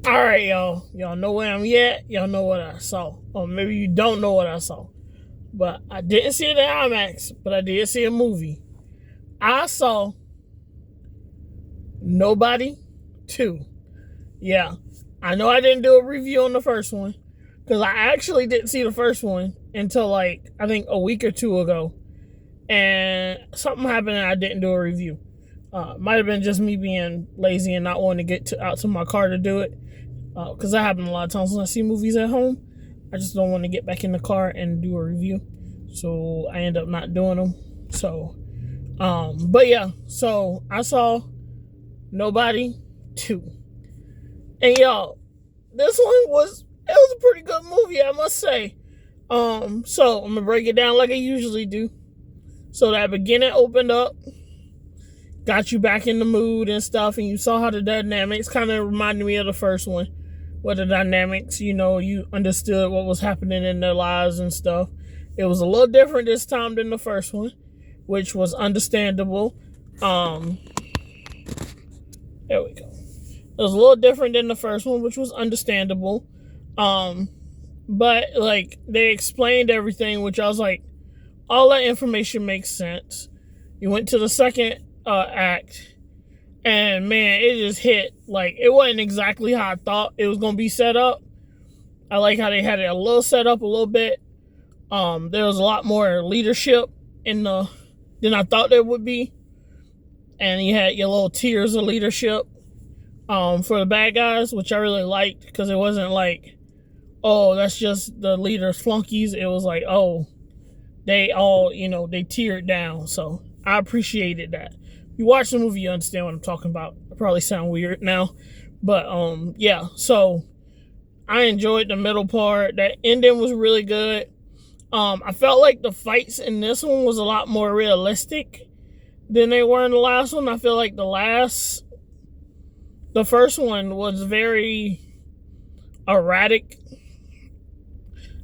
All right, y'all. Y'all know where I'm at. Y'all know what I saw. Or maybe you don't know what I saw. But I didn't see it in IMAX, but I did see a movie. I saw Nobody 2. Yeah. I know I didn't do a review on the first one because I actually didn't see the first one until I think a week or two ago. And something happened and I didn't do a review. Might have been just me being lazy and not wanting to get out to my car to do it. Because that happens a lot of times when I see movies at home. I just don't want to get back in the car and do a review. So I end up not doing them. So, but yeah. So I saw Nobody 2. And y'all, this one was a pretty good movie, I must say. So I'm gonna break it down like I usually do. So that beginning opened up, got you back in the mood and stuff, and you saw how the dynamics kind of reminded me of the first one. Where the dynamics, you understood what was happening in their lives and stuff. It was a little different this time than the first one, which was understandable. There we go. It was a little different than the first one, which was understandable. But they explained everything, which I was like, all that information makes sense. You went to the second act, and man, it just hit. It wasn't exactly how I thought it was gonna be set up. I like how they had it a little set up a little bit. There was a lot more leadership than I thought there would be, and you had your little tiers of leadership for the bad guys, which I really liked because it wasn't like, oh, that's just the leaders flunkies. It was like, oh, they all, they tiered down. So I appreciated that. If you watch the movie, you understand what I'm talking about. I probably sound weird now, but yeah. So I enjoyed the middle part. That ending was really good. I felt like the fights in this one was a lot more realistic than they were in the last one. I feel like the first one was very erratic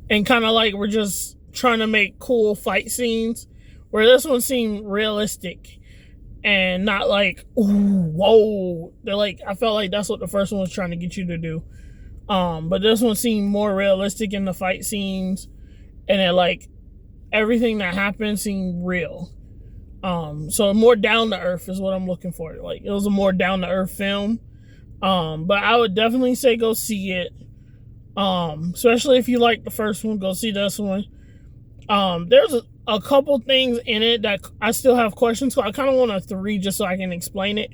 and kind of like we're just trying to make cool fight scenes, where this one seemed realistic and not like, ooh, whoa. I felt like that's what the first one was trying to get you to do. But this one seemed more realistic in the fight scenes, and it everything that happened seemed real. So more down to earth is what I'm looking for. It was a more down to earth film. But I would definitely say go see it. Especially if you like the first one, go see this one. There's a couple things in it that I still have questions, so I kind of want to read just so I can explain it.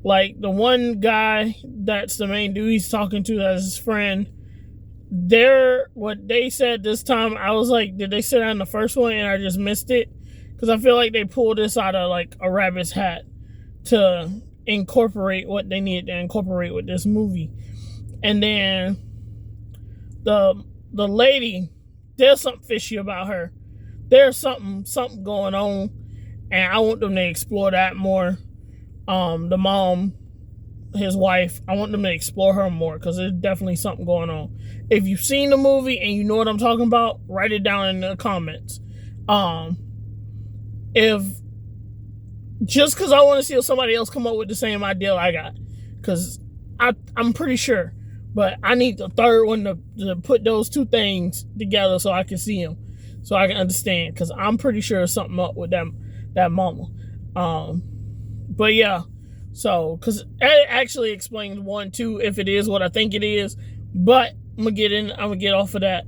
Like the one guy that's the main dude he's talking to, that's his friend. What they said this time, I was like, did they say that in the first one and I just missed it? Because I feel like they pulled this out of a rabbit's hat to incorporate what they needed to incorporate with this movie. And then the lady, there's something fishy about her. There's something going on, and I want them to explore that more. The mom, his wife, I want them to explore her more because there's definitely something going on. If you've seen the movie and you know what I'm talking about, write it down in the comments. If just because I want to see if somebody else come up with the same idea I got, because I'm pretty sure, but I need the third one to put those two things together so I can see them, so I can understand, because I'm pretty sure there's something up with that mama. But yeah, so because it actually explains 1, 2 if it is what I think it is, but I'm gonna get off of that.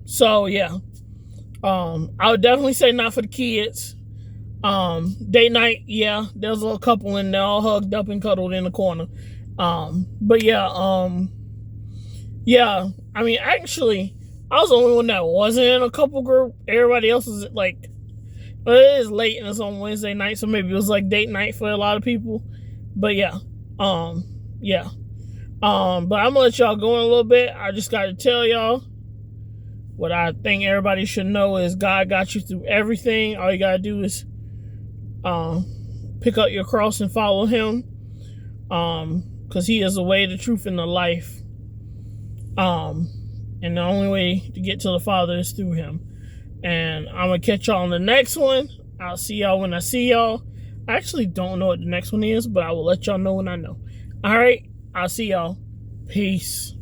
So yeah, I would definitely say not for the kids. Date night, yeah, there's a little couple in there all hugged up and cuddled in the corner. But yeah, yeah, I mean, actually, I was the only one that wasn't in a couple group. Everybody else was well, it is late and it's on Wednesday night, so maybe it was date night for a lot of people. But yeah, yeah. But I'm gonna let y'all go in a little bit. I just gotta tell y'all what I think everybody should know is God got you through everything. All you gotta do is pick up your cross and follow him, because he is the way, the truth, and the life. And the only way to get to the Father is through him. And I'm gonna catch y'all on the next one. I'll see y'all when I see y'all. I actually don't know what the next one is, but I will let y'all know when I know. All right, I'll see y'all. Peace.